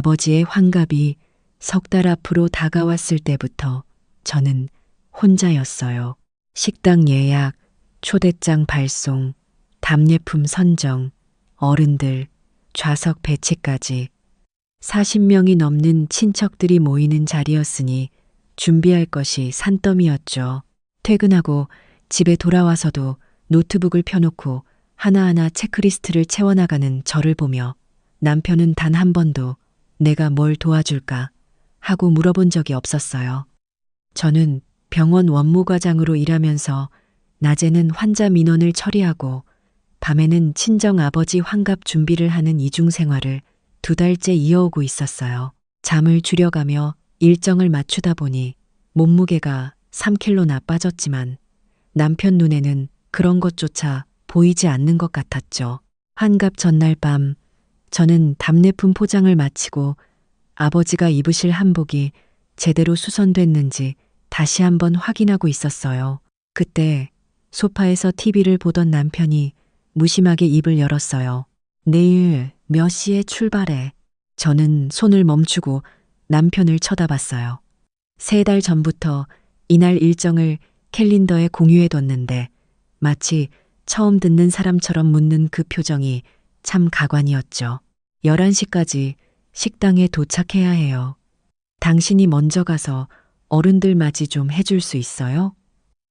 아버지의 환갑이 석 달 앞으로 다가왔을 때부터 저는 혼자였어요. 식당 예약, 초대장 발송, 답례품 선정, 어른들, 좌석 배치까지 40명이 넘는 친척들이 모이는 자리였으니 준비할 것이 산더미였죠. 퇴근하고 집에 돌아와서도 노트북을 펴놓고 하나하나 체크리스트를 채워나가는 저를 보며 남편은 단 한 번도 내가 뭘 도와줄까 하고 물어본 적이 없었어요. 저는 병원 원무과장으로 일하면서 낮에는 환자 민원을 처리하고 밤에는 친정 아버지 환갑 준비를 하는 이중 생활을 2달째 이어오고 있었어요. 잠을 줄여가며 일정을 맞추다 보니 몸무게가 3kg나 빠졌지만 남편 눈에는 그런 것조차 보이지 않는 것 같았죠. 환갑 전날 밤 저는 답례품 포장을 마치고 아버지가 입으실 한복이 제대로 수선됐는지 다시 한번 확인하고 있었어요. 그때 소파에서 TV를 보던 남편이 무심하게 입을 열었어요. 내일 몇 시에 출발해? 저는 손을 멈추고 남편을 쳐다봤어요. 3달 전부터 이날 일정을 캘린더에 공유해뒀는데 마치 처음 듣는 사람처럼 묻는 그 표정이 참 가관이었죠. 11시까지 식당에 도착해야 해요. 당신이 먼저 가서 어른들 맞이 좀 해줄 수 있어요?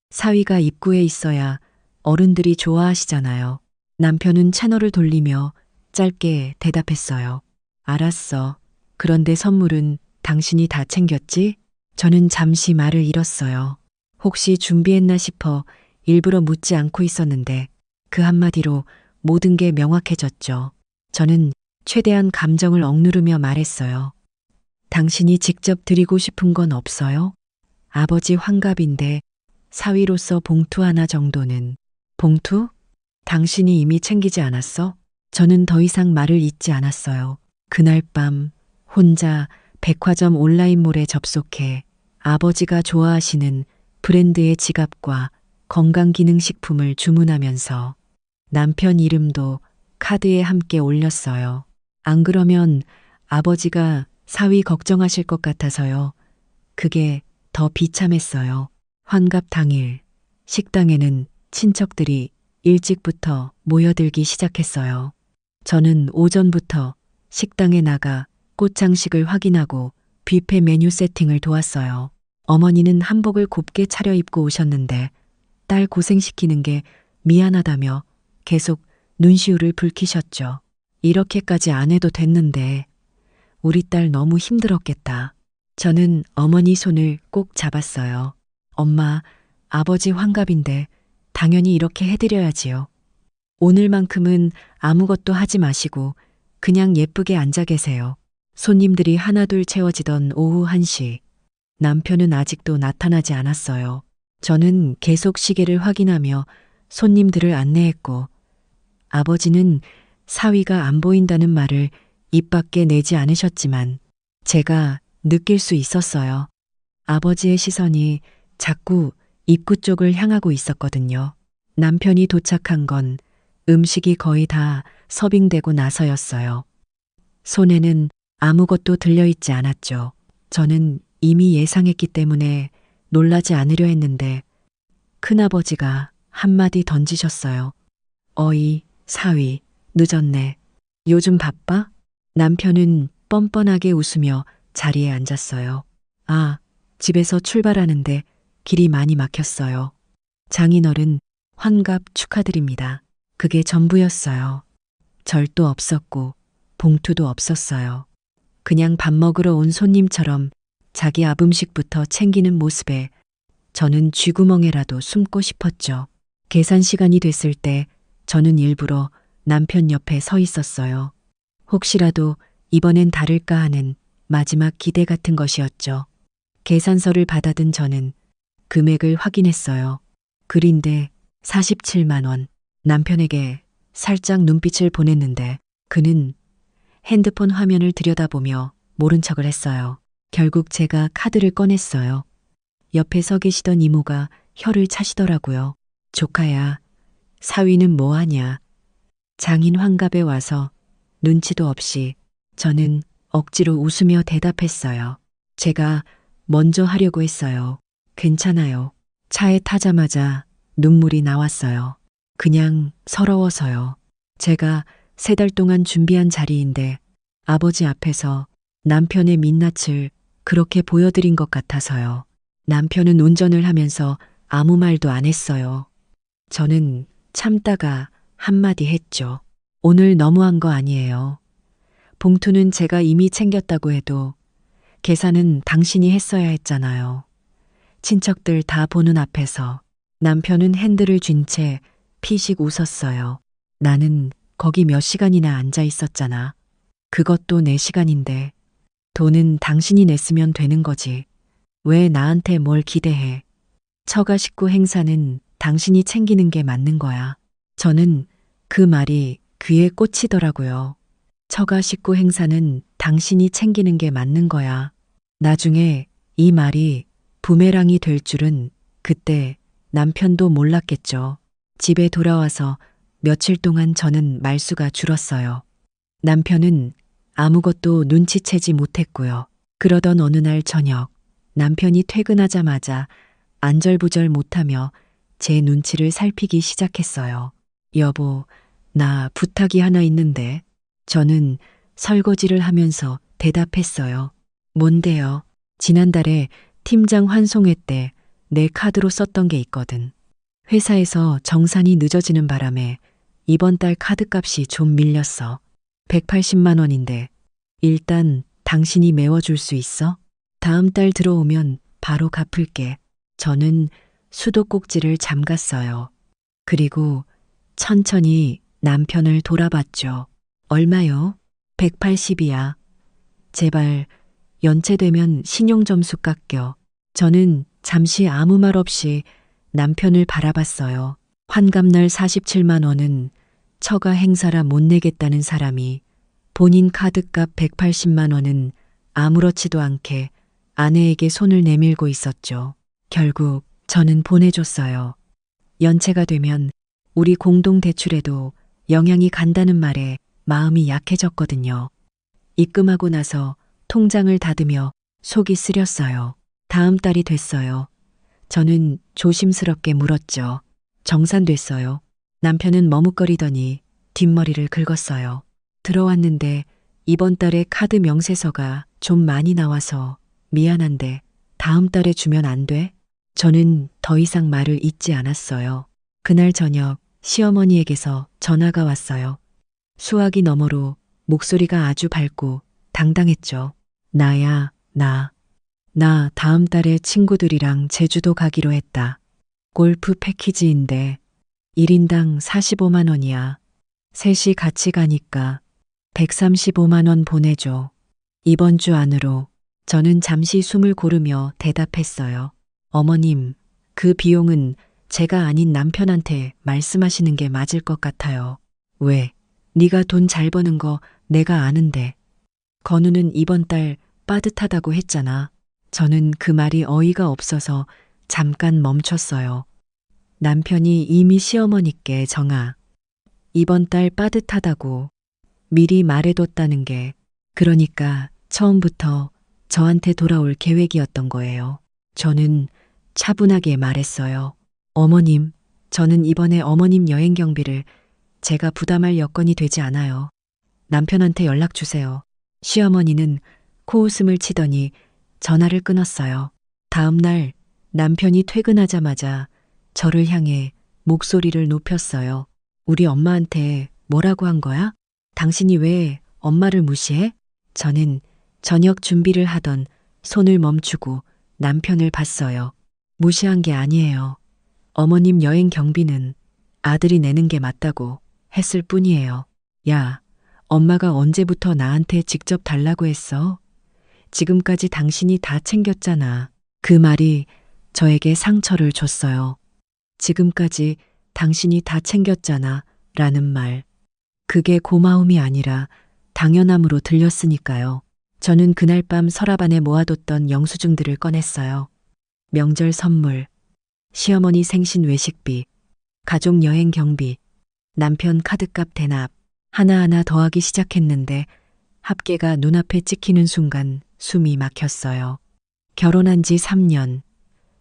사위가 입구에 있어야 어른들이 좋아하시잖아요. 남편은 채널을 돌리며 짧게 대답했어요. 알았어. 그런데 선물은 당신이 다 챙겼지? 저는 잠시 말을 잃었어요. 혹시 준비했나 싶어 일부러 묻지 않고 있었는데 그 한마디로 모든 게 명확해졌죠. 저는 최대한 감정을 억누르며 말했어요. 당신이 직접 드리고 싶은 건 없어요? 아버지 환갑인데 사위로서 봉투 하나 정도는. 봉투? 당신이 이미 챙기지 않았어? 저는 더 이상 말을 잇지 않았어요. 그날 밤 혼자 백화점 온라인몰에 접속해 아버지가 좋아하시는 브랜드의 지갑과 건강기능식품을 주문하면서 남편 이름도 카드에 함께 올렸어요. 안 그러면 아버지가 사위 걱정하실 것 같아서요. 그게 더 비참했어요. 환갑 당일 식당에는 친척들이 일찍부터 모여들기 시작했어요. 저는 오전부터 식당에 나가 꽃장식을 확인하고 뷔페 메뉴 세팅을 도왔어요. 어머니는 한복을 곱게 차려입고 오셨는데 딸 고생시키는 게 미안하다며 계속 눈시울을 붉히셨죠. 이렇게까지 안 해도 됐는데 우리 딸 너무 힘들었겠다. 저는 어머니 손을 꼭 잡았어요. 엄마, 아버지 환갑인데 당연히 이렇게 해드려야지요. 오늘만큼은 아무것도 하지 마시고 그냥 예쁘게 앉아 계세요. 손님들이 하나둘 채워지던 오후 1시. 남편은 아직도 나타나지 않았어요. 저는 계속 시계를 확인하며 손님들을 안내했고 아버지는 사위가 안 보인다는 말을 입 밖에 내지 않으셨지만 제가 느낄 수 있었어요. 아버지의 시선이 자꾸 입구 쪽을 향하고 있었거든요. 남편이 도착한 건 음식이 거의 다 서빙되고 나서였어요. 손에는 아무것도 들려있지 않았죠. 저는 이미 예상했기 때문에 놀라지 않으려 했는데 큰아버지가 한마디 던지셨어요. 어이, 사위, 늦었네. 요즘 바빠? 남편은 뻔뻔하게 웃으며 자리에 앉았어요. 아, 집에서 출발하는데 길이 많이 막혔어요. 장인어른, 환갑 축하드립니다. 그게 전부였어요. 절도 없었고 봉투도 없었어요. 그냥 밥 먹으러 온 손님처럼 자기 앞 음식부터 챙기는 모습에 저는 쥐구멍에라도 숨고 싶었죠. 계산 시간이 됐을 때 저는 일부러 남편 옆에 서 있었어요. 혹시라도 이번엔 다를까 하는 마지막 기대 같은 것이었죠. 계산서를 받아든 저는 금액을 확인했어요. 글인데 47만 원. 남편에게 살짝 눈빛을 보냈는데 그는 핸드폰 화면을 들여다보며 모른 척을 했어요. 결국 제가 카드를 꺼냈어요. 옆에 서 계시던 이모가 혀를 차시더라고요. 조카야, 사위는 뭐하냐. 장인 환갑에 와서 눈치도 없이. 저는 억지로 웃으며 대답했어요. 제가 먼저 하려고 했어요. 괜찮아요. 차에 타자마자 눈물이 나왔어요. 그냥 서러워서요. 제가 3달 동안 준비한 자리인데 아버지 앞에서 남편의 민낯을 그렇게 보여드린 것 같아서요. 남편은 운전을 하면서 아무 말도 안 했어요. 저는 참다가 한마디 했죠. 오늘 너무한 거 아니에요. 봉투는 제가 이미 챙겼다고 해도 계산은 당신이 했어야 했잖아요. 친척들 다 보는 앞에서 남편은 핸들을 쥔 채 피식 웃었어요. 나는 거기 몇 시간이나 앉아 있었잖아. 그것도 내 시간인데 돈은 당신이 냈으면 되는 거지. 왜 나한테 뭘 기대해? 처가 식구 행사는 당신이 챙기는 게 맞는 거야. 저는 그 말이 귀에 꽂히더라고요. 처가 식구 행사는 당신이 챙기는 게 맞는 거야. 나중에 이 말이 부메랑이 될 줄은 그때 남편도 몰랐겠죠. 집에 돌아와서 며칠 동안 저는 말수가 줄었어요. 남편은 아무것도 눈치채지 못했고요. 그러던 어느 날 저녁, 남편이 퇴근하자마자 안절부절 못하며 제 눈치를 살피기 시작했어요. 여보, 나 부탁이 하나 있는데. 저는 설거지를 하면서 대답했어요. 뭔데요? 지난달에 팀장 환송회 때 내 카드로 썼던 게 있거든. 회사에서 정산이 늦어지는 바람에 이번 달 카드값이 좀 밀렸어. 180만 원인데 일단 당신이 메워줄 수 있어? 다음 달 들어오면 바로 갚을게. 저는 수도꼭지를 잠갔어요. 그리고 천천히 남편을 돌아봤죠. 얼마요? 180이야. 제발 연체되면 신용점수 깎여. 저는 잠시 아무 말 없이 남편을 바라봤어요. 환갑날 47만 원은 처가 행사라 못 내겠다는 사람이 본인 카드값 180만 원은 아무렇지도 않게 아내에게 손을 내밀고 있었죠. 결국 저는 보내줬어요. 연체가 되면 우리 공동 대출에도 영향이 간다는 말에 마음이 약해졌거든요. 입금하고 나서 통장을 닫으며 속이 쓰렸어요. 다음 달이 됐어요. 저는 조심스럽게 물었죠. 정산됐어요. 남편은 머뭇거리더니 뒷머리를 긁었어요. 들어왔는데 이번 달에 카드 명세서가 좀 많이 나와서 미안한데 다음 달에 주면 안 돼? 저는 더 이상 말을 잇지 않았어요. 그날 저녁 시어머니에게서 전화가 왔어요. 수화기 너머로 목소리가 아주 밝고 당당했죠. 나야, 나 다음 달에 친구들이랑 제주도 가기로 했다. 골프 패키지인데 1인당 45만 원이야. 셋이 같이 가니까 135만 원 보내줘. 이번 주 안으로. 저는 잠시 숨을 고르며 대답했어요. 어머님, 그 비용은 제가 아닌 남편한테 말씀하시는 게 맞을 것 같아요. 왜? 네가 돈 잘 버는 거 내가 아는데. 건우는 이번 달 빠듯하다고 했잖아. 저는 그 말이 어이가 없어서 잠깐 멈췄어요. 남편이 이미 시어머니께 정아, 이번 달 빠듯하다고 미리 말해뒀다는 게 그러니까 처음부터 저한테 돌아올 계획이었던 거예요. 저는 차분하게 말했어요. 어머님, 저는 이번에 어머님 여행 경비를 제가 부담할 여건이 되지 않아요. 남편한테 연락 주세요. 시어머니는 코웃음을 치더니 전화를 끊었어요. 다음 날 남편이 퇴근하자마자 저를 향해 목소리를 높였어요. 우리 엄마한테 뭐라고 한 거야? 당신이 왜 엄마를 무시해? 저는 저녁 준비를 하던 손을 멈추고 남편을 봤어요. 무시한 게 아니에요. 어머님 여행 경비는 아들이 내는 게 맞다고 했을 뿐이에요. 야, 엄마가 언제부터 나한테 직접 달라고 했어? 지금까지 당신이 다 챙겼잖아. 그 말이 저에게 상처를 줬어요. 지금까지 당신이 다 챙겼잖아. 라는 말. 그게 고마움이 아니라 당연함으로 들렸으니까요. 저는 그날 밤 서랍 안에 모아뒀던 영수증들을 꺼냈어요. 명절 선물, 시어머니 생신 외식비, 가족 여행 경비, 남편 카드값 대납, 하나하나 더하기 시작했는데 합계가 눈앞에 찍히는 순간 숨이 막혔어요. 결혼한 지 3년,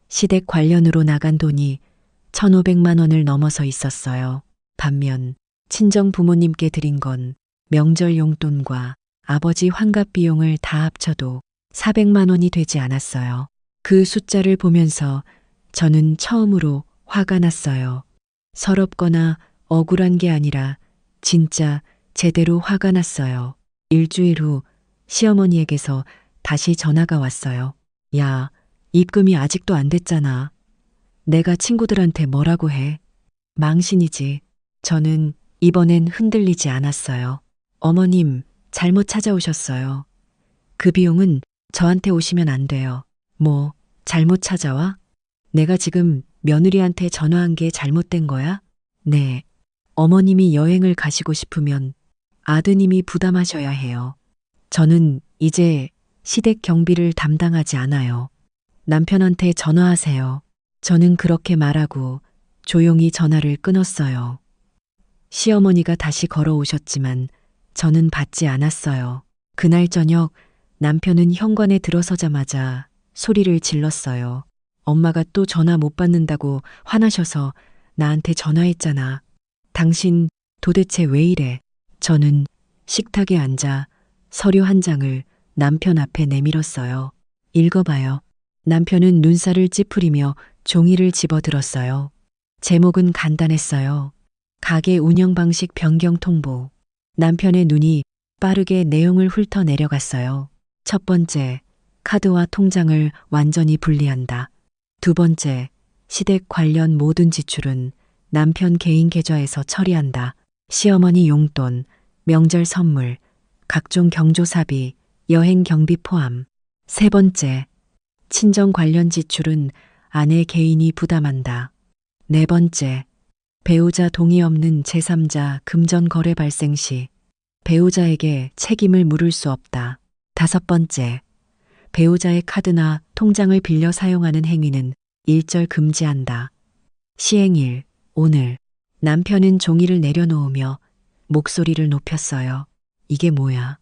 시댁 관련으로 나간 돈이 1,500만 원을 넘어서 있었어요. 반면 친정 부모님께 드린 건 명절 용돈과 아버지 환갑 비용을 다 합쳐도 400만 원이 되지 않았어요. 그 숫자를 보면서 저는 처음으로 화가 났어요. 서럽거나 억울한 게 아니라 진짜 제대로 화가 났어요. 일주일 후 시어머니에게서 다시 전화가 왔어요. 야, 입금이 아직도 안 됐잖아. 내가 친구들한테 뭐라고 해? 망신이지. 저는 이번엔 흔들리지 않았어요. 어머님, 잘못 찾아오셨어요. 그 비용은 저한테 오시면 안 돼요. 뭐, 잘못 찾아와? 내가 지금 며느리한테 전화한 게 잘못된 거야? 네. 어머님이 여행을 가시고 싶으면 아드님이 부담하셔야 해요. 저는 이제 시댁 경비를 담당하지 않아요. 남편한테 전화하세요. 저는 그렇게 말하고 조용히 전화를 끊었어요. 시어머니가 다시 걸어오셨지만 저는 받지 않았어요. 그날 저녁 남편은 현관에 들어서자마자 소리를 질렀어요. 엄마가 또 전화 못 받는다고 화나셔서 나한테 전화했잖아. 당신 도대체 왜 이래? 저는 식탁에 앉아 서류 한 장을 남편 앞에 내밀었어요. 읽어봐요. 남편은 눈살을 찌푸리며 종이를 집어들었어요. 제목은 간단했어요. 가게 운영 방식 변경 통보. 남편의 눈이 빠르게 내용을 훑어 내려갔어요. 첫 번째, 카드와 통장을 완전히 분리한다. 두 번째, 시댁 관련 모든 지출은 남편 개인 계좌에서 처리한다. 시어머니 용돈, 명절 선물, 각종 경조사비, 여행 경비 포함. 세 번째, 친정 관련 지출은 아내 개인이 부담한다. 네 번째, 배우자 동의 없는 제3자 금전 거래 발생 시 배우자에게 책임을 물을 수 없다. 다섯 번째, 배우자의 카드나 통장을 빌려 사용하는 행위는 일절 금지한다. 시행일, 오늘. 남편은 종이를 내려놓으며 목소리를 높였어요. 이게 뭐야?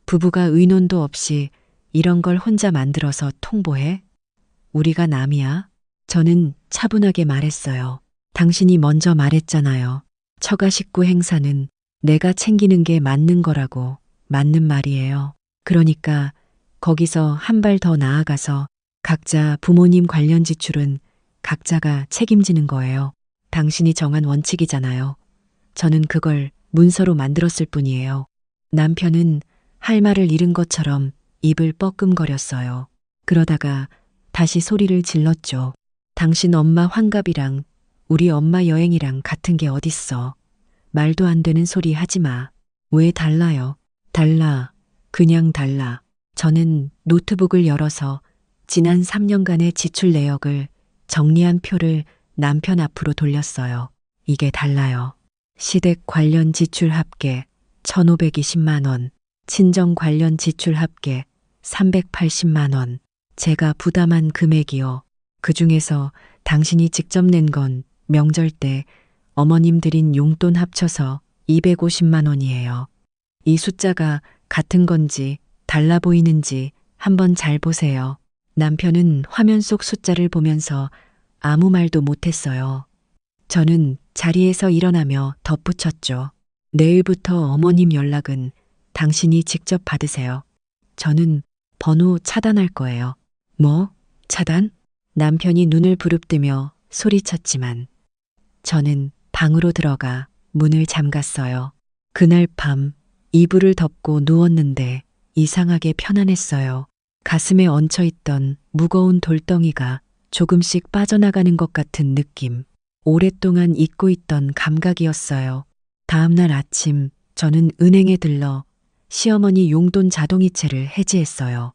부부가 의논도 없이 이런 걸 혼자 만들어서 통보해? 우리가 남이야? 저는 차분하게 말했어요. 당신이 먼저 말했잖아요. 처가 식구 행사는 내가 챙기는 게 맞는 거라고. 맞는 말이에요. 그러니까 거기서 한 발 더 나아가서 각자 부모님 관련 지출은 각자가 책임지는 거예요. 당신이 정한 원칙이잖아요. 저는 그걸 문서로 만들었을 뿐이에요. 남편은 할 말을 잃은 것처럼 입을 뻐끔거렸어요. 그러다가 다시 소리를 질렀죠. 당신 엄마 환갑이랑 우리 엄마 여행이랑 같은 게 어딨어. 말도 안 되는 소리 하지 마. 왜 달라요? 달라. 그냥 달라. 저는 노트북을 열어서 지난 3년간의 지출 내역을 정리한 표를 남편 앞으로 돌렸어요. 이게 달라요. 시댁 관련 지출 합계 1,520만 원, 친정 관련 지출 합계 380만 원, 제가 부담한 금액이요. 그 중에서 당신이 직접 낸 건 명절 때 어머님 드린 용돈 합쳐서 250만 원이에요. 이 숫자가 같은 건지 달라 보이는지 한번 잘 보세요. 남편은 화면 속 숫자를 보면서 아무 말도 못했어요. 저는 자리에서 일어나며 덧붙였죠. 내일부터 어머님 연락은 당신이 직접 받으세요. 저는 번호 차단할 거예요. 뭐? 차단? 남편이 눈을 부릅뜨며 소리쳤지만 저는 방으로 들어가 문을 잠갔어요. 그날 밤 이불을 덮고 누웠는데 이상하게 편안했어요. 가슴에 얹혀있던 무거운 돌덩이가 조금씩 빠져나가는 것 같은 느낌. 오랫동안 잊고 있던 감각이었어요. 다음날 아침 저는 은행에 들러 시어머니 용돈 자동이체를 해지했어요.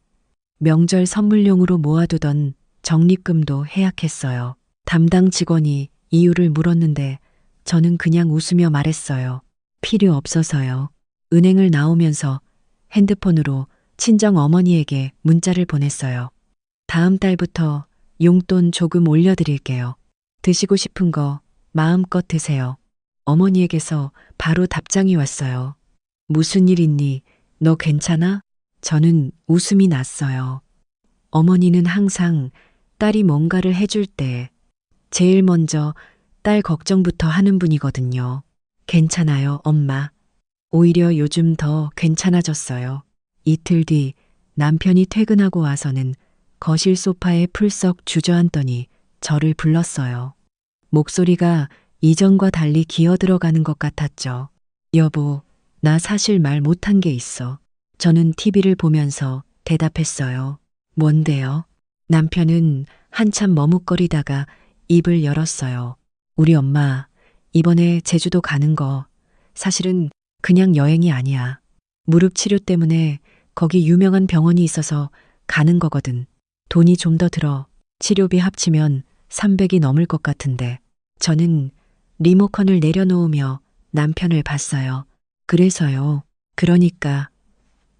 명절 선물용으로 모아두던 적립금도 해약했어요. 담당 직원이 이유를 물었는데 저는 그냥 웃으며 말했어요. 필요 없어서요. 은행을 나오면서 핸드폰으로 친정 어머니에게 문자를 보냈어요. 다음 달부터 용돈 조금 올려드릴게요. 드시고 싶은 거 마음껏 드세요. 어머니에게서 바로 답장이 왔어요. 무슨 일 있니? 너 괜찮아? 저는 웃음이 났어요. 어머니는 항상 딸이 뭔가를 해줄 때 제일 먼저 딸 걱정부터 하는 분이거든요. 괜찮아요, 엄마. 오히려 요즘 더 괜찮아졌어요. 이틀 뒤 남편이 퇴근하고 와서는 거실 소파에 풀썩 주저앉더니 저를 불렀어요. 목소리가 이전과 달리 기어 들어가는 것 같았죠. 여보, 나 사실 말 못한 게 있어. 저는 TV를 보면서 대답했어요. 뭔데요? 남편은 한참 머뭇거리다가 입을 열었어요. 우리 엄마, 이번에 제주도 가는 거 사실은 그냥 여행이 아니야. 무릎 치료 때문에 거기 유명한 병원이 있어서 가는 거거든. 돈이 좀 더 들어. 치료비 합치면 300이 넘을 것 같은데. 저는 리모컨을 내려놓으며 남편을 봤어요. 그래서요. 그러니까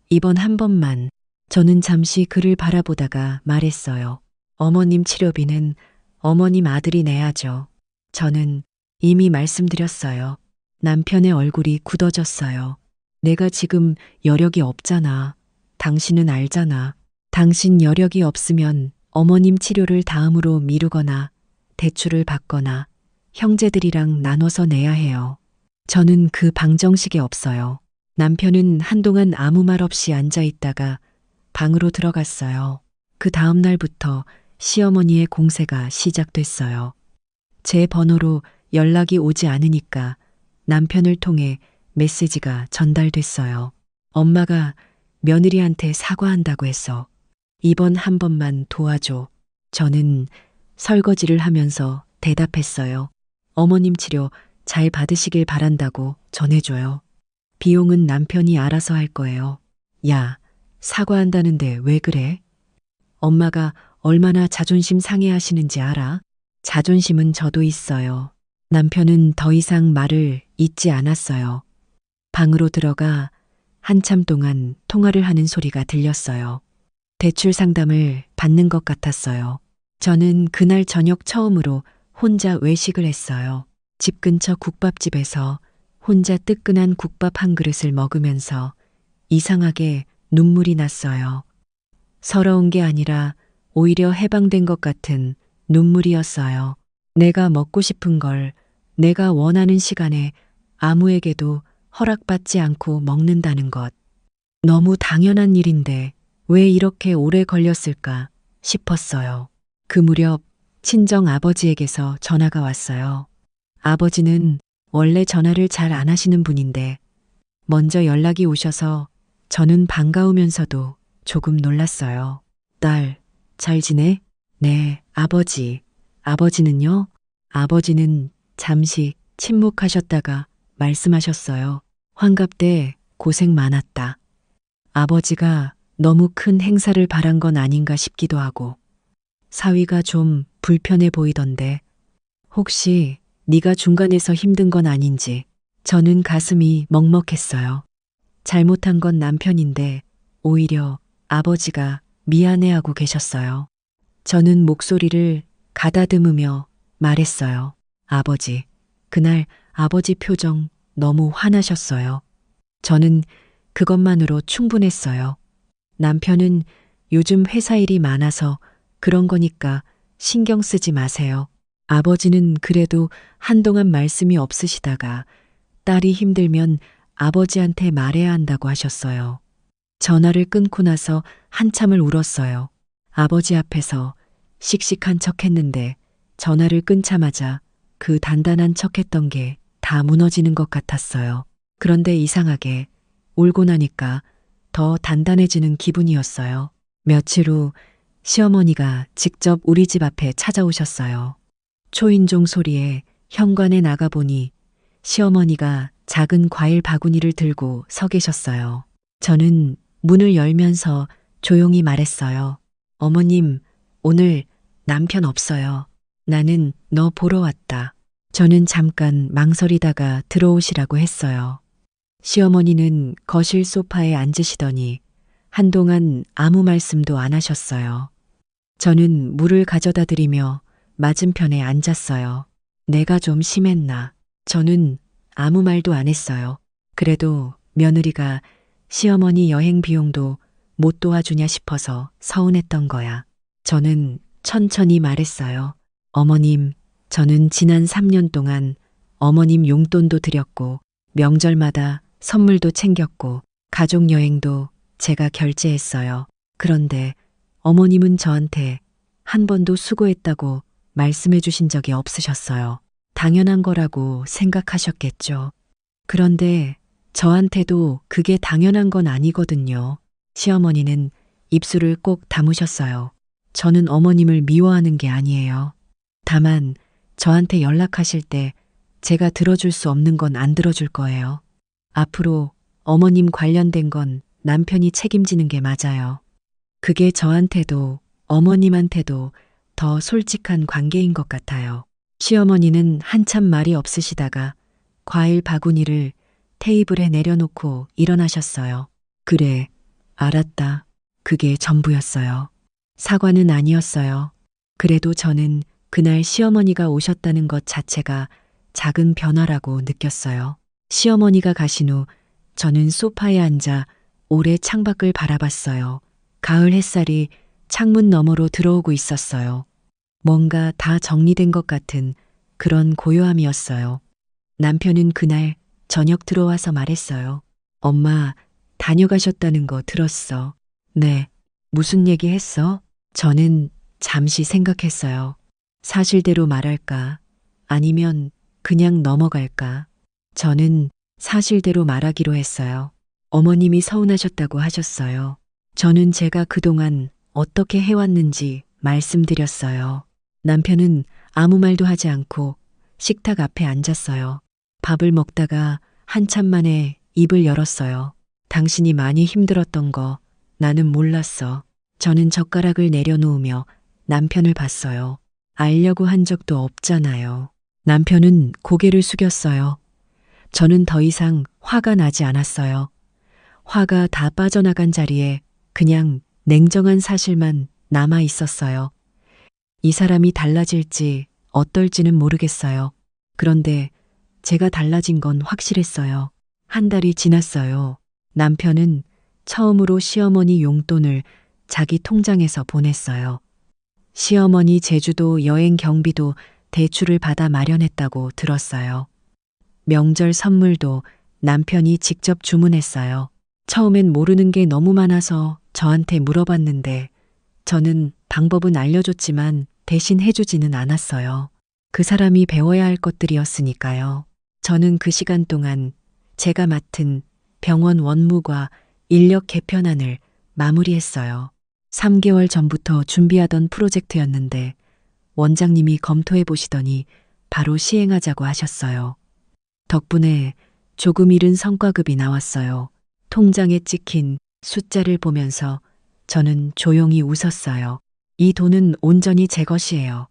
이번 한 번만. 저는 잠시 그를 바라보다가 말했어요. 어머님 치료비는 어머님 아들이 내야죠. 저는 이미 말씀드렸어요. 남편의 얼굴이 굳어졌어요. 내가 지금 여력이 없잖아. 당신은 알잖아. 당신 여력이 없으면 어머님 치료를 다음으로 미루거나 대출을 받거나 형제들이랑 나눠서 내야 해요. 저는 그 방정식에 없어요. 남편은 한동안 아무 말 없이 앉아 있다가 방으로 들어갔어요. 그 다음 날부터 시어머니의 공세가 시작됐어요. 제 번호로 연락이 오지 않으니까 남편을 통해 메시지가 전달됐어요. 엄마가 며느리한테 사과한다고 해서 이번 한 번만 도와줘. 저는 설거지를 하면서 대답했어요. 어머님 치료 잘 받으시길 바란다고 전해줘요. 비용은 남편이 알아서 할 거예요. 야, 사과한다는데 왜 그래? 엄마가 얼마나 자존심 상해하시는지 알아? 자존심은 저도 있어요. 남편은 더 이상 말을 잇지 않았어요. 방으로 들어가 한참 동안 통화를 하는 소리가 들렸어요. 대출 상담을 받는 것 같았어요. 저는 그날 저녁 처음으로 혼자 외식을 했어요. 집 근처 국밥집에서 혼자 뜨끈한 국밥 한 그릇을 먹으면서 이상하게 눈물이 났어요. 서러운 게 아니라 오히려 해방된 것 같은 눈물이었어요. 내가 먹고 싶은 걸 내가 원하는 시간에 아무에게도 허락받지 않고 먹는다는 것. 너무 당연한 일인데 왜 이렇게 오래 걸렸을까 싶었어요. 그 무렵 친정 아버지에게서 전화가 왔어요. 아버지는 원래 전화를 잘 안 하시는 분인데 먼저 연락이 오셔서 저는 반가우면서도 조금 놀랐어요. 딸, 잘 지내? 네, 아버지. 아버지는요? 아버지는 잠시 침묵하셨다가 말씀하셨어요. 환갑 때 고생 많았다. 아버지가 너무 큰 행사를 바란 건 아닌가 싶기도 하고 사위가 좀 불편해 보이던데 혹시 네가 중간에서 힘든 건 아닌지. 저는 가슴이 먹먹했어요. 잘못한 건 남편인데 오히려 아버지가 미안해하고 계셨어요. 저는 목소리를 가다듬으며 말했어요. 아버지, 그날 아버지 표정 너무 화나셨어요. 저는 그것만으로 충분했어요. 남편은 요즘 회사 일이 많아서 그런 거니까 신경 쓰지 마세요. 아버지는 그래도 한동안 말씀이 없으시다가 딸이 힘들면 아버지한테 말해야 한다고 하셨어요. 전화를 끊고 나서 한참을 울었어요. 아버지 앞에서 씩씩한 척 했는데 전화를 끊자마자 그 단단한 척 했던 게 다 무너지는 것 같았어요. 그런데 이상하게 울고 나니까 더 단단해지는 기분이었어요. 며칠 후 시어머니가 직접 우리 집 앞에 찾아오셨어요. 초인종 소리에 현관에 나가보니 시어머니가 작은 과일 바구니를 들고 서 계셨어요. 저는 문을 열면서 조용히 말했어요. 어머님, 오늘 남편 없어요. 나는 너 보러 왔다. 저는 잠깐 망설이다가 들어오시라고 했어요. 시어머니는 거실 소파에 앉으시더니 한동안 아무 말씀도 안 하셨어요. 저는 물을 가져다 드리며 맞은편에 앉았어요. 내가 좀 심했나. 저는 아무 말도 안 했어요. 그래도 며느리가 시어머니 여행 비용도 못 도와주냐 싶어서 서운했던 거야. 저는 천천히 말했어요. 어머님, 저는 지난 3년 동안 어머님 용돈도 드렸고, 명절마다 선물도 챙겼고, 가족 여행도 제가 결제했어요. 그런데 어머님은 저한테 한 번도 수고했다고 말씀해 주신 적이 없으셨어요. 당연한 거라고 생각하셨겠죠. 그런데 저한테도 그게 당연한 건 아니거든요. 시어머니는 입술을 꼭 다무셨어요. 저는 어머님을 미워하는 게 아니에요. 다만 저한테 연락하실 때 제가 들어줄 수 없는 건 안 들어줄 거예요. 앞으로 어머님 관련된 건 남편이 책임지는 게 맞아요. 그게 저한테도 어머님한테도 더 솔직한 관계인 것 같아요. 시어머니는 한참 말이 없으시다가 과일 바구니를 테이블에 내려놓고 일어나셨어요. 그래, 알았다. 그게 전부였어요. 사과는 아니었어요. 그래도 저는 그날 시어머니가 오셨다는 것 자체가 작은 변화라고 느꼈어요. 시어머니가 가신 후 저는 소파에 앉아 오래 창밖을 바라봤어요. 가을 햇살이 창문 너머로 들어오고 있었어요. 뭔가 다 정리된 것 같은 그런 고요함이었어요. 남편은 그날 저녁 들어와서 말했어요. 엄마, 다녀가셨다는 거 들었어. 네. 무슨 얘기 했어? 저는 잠시 생각했어요. 사실대로 말할까? 아니면 그냥 넘어갈까? 저는 사실대로 말하기로 했어요. 어머님이 서운하셨다고 하셨어요. 저는 제가 그동안 어떻게 해왔는지 말씀드렸어요. 남편은 아무 말도 하지 않고 식탁 앞에 앉았어요. 밥을 먹다가 한참 만에 입을 열었어요. 당신이 많이 힘들었던 거 나는 몰랐어. 저는 젓가락을 내려놓으며 남편을 봤어요. 알려고 한 적도 없잖아요. 남편은 고개를 숙였어요. 저는 더 이상 화가 나지 않았어요. 화가 다 빠져나간 자리에 그냥 냉정한 사실만 남아 있었어요. 이 사람이 달라질지 어떨지는 모르겠어요. 그런데 제가 달라진 건 확실했어요. 한 달이 지났어요. 남편은 처음으로 시어머니 용돈을 자기 통장에서 보냈어요. 시어머니 제주도 여행 경비도 대출을 받아 마련했다고 들었어요. 명절 선물도 남편이 직접 주문했어요. 처음엔 모르는 게 너무 많아서 저한테 물어봤는데 저는 방법은 알려줬지만 대신 해주지는 않았어요. 그 사람이 배워야 할 것들이었으니까요. 저는 그 시간 동안 제가 맡은 병원 원무과 인력 개편안을 마무리했어요. 3개월 전부터 준비하던 프로젝트였는데 원장님이 검토해 보시더니 바로 시행하자고 하셨어요. 덕분에 조금 이른 성과급이 나왔어요. 통장에 찍힌 숫자를 보면서 저는 조용히 웃었어요. 이 돈은 온전히 제 것이에요.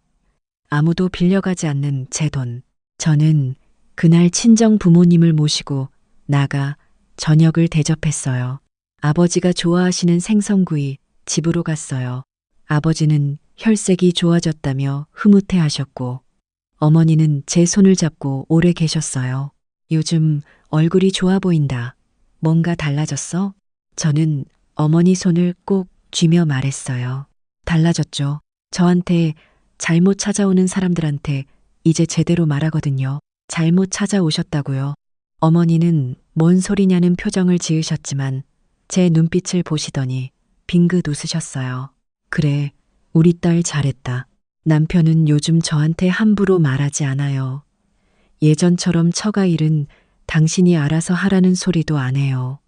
아무도 빌려가지 않는 제 돈. 저는 그날 친정 부모님을 모시고 나가 저녁을 대접했어요. 아버지가 좋아하시는 생선구이 집으로 갔어요. 아버지는 혈색이 좋아졌다며 흐뭇해 하셨고 어머니는 제 손을 잡고 오래 계셨어요. 요즘 얼굴이 좋아 보인다. 뭔가 달라졌어? 저는 어머니 손을 꼭 쥐며 말했어요. 달라졌죠. 저한테 잘못 찾아오는 사람들한테 이제 제대로 말하거든요. 잘못 찾아오셨다고요. 어머니는 뭔 소리냐는 표정을 지으셨지만 제 눈빛을 보시더니 빙긋 웃으셨어요. 그래, 우리 딸 잘했다. 남편은 요즘 저한테 함부로 말하지 않아요. 예전처럼 처가 일은 당신이 알아서 하라는 소리도 안 해요.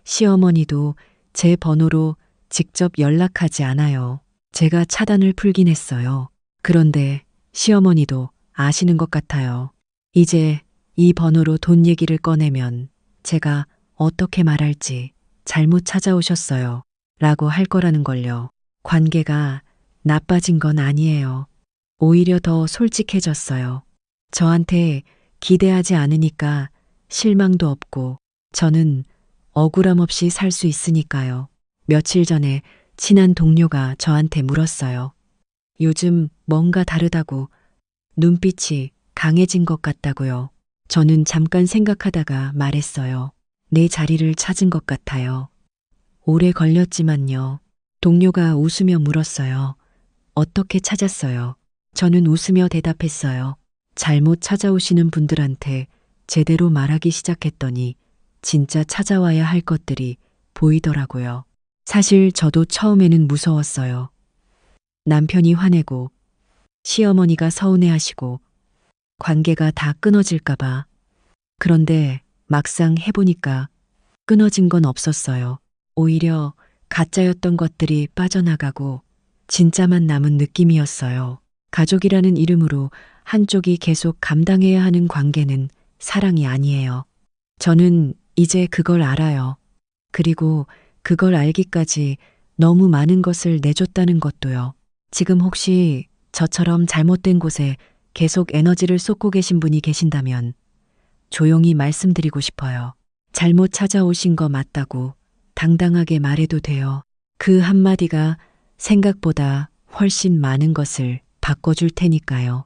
시어머니도 제 번호로 직접 연락하지 않아요. 제가 차단을 풀긴 했어요. 그런데 시어머니도 아시는 것 같아요. 이제 이 번호로 돈 얘기를 꺼내면 제가 어떻게 말할지 잘못 찾아오셨어요. 라고 할 거라는 걸요. 관계가 나빠진 건 아니에요. 오히려 더 솔직해졌어요. 저한테 기대하지 않으니까 실망도 없고 저는 억울함 없이 살 수 있으니까요. 며칠 전에 친한 동료가 저한테 물었어요. 요즘 뭔가 다르다고 눈빛이 강해진 것 같다고요. 저는 잠깐 생각하다가 말했어요. 내 자리를 찾은 것 같아요. 오래 걸렸지만요. 동료가 웃으며 물었어요. 어떻게 찾았어요? 저는 웃으며 대답했어요. 잘못 찾아오시는 분들한테 제대로 말하기 시작했더니 진짜 찾아와야 할 것들이 보이더라고요. 사실 저도 처음에는 무서웠어요. 남편이 화내고 시어머니가 서운해하시고 관계가 다 끊어질까봐. 그런데 막상 해보니까 끊어진 건 없었어요. 오히려 가짜였던 것들이 빠져나가고 진짜만 남은 느낌이었어요. 가족이라는 이름으로 한쪽이 계속 감당해야 하는 관계는 사랑이 아니에요. 저는 이제 그걸 알아요. 그리고 그걸 알기까지 너무 많은 것을 내줬다는 것도요. 지금 혹시 저처럼 잘못된 곳에 계속 에너지를 쏟고 계신 분이 계신다면 조용히 말씀드리고 싶어요. 잘못 찾아오신 거 맞다고 당당하게 말해도 돼요. 그 한마디가 생각보다 훨씬 많은 것을 바꿔줄 테니까요.